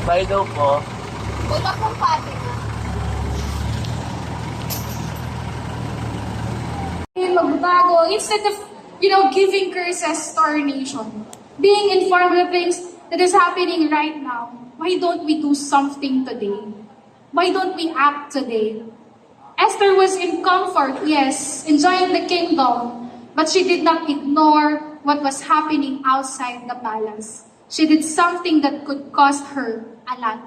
Bye daw po. Wala kang Fatima. Magbago instead of, giving curses to our nation. Being informed of the things that is happening right now. Why don't we do something today? Why don't we act today? Esther was in comfort, yes, enjoying the kingdom, but she did not ignore what was happening outside the palace. She did something that could cost her a lot.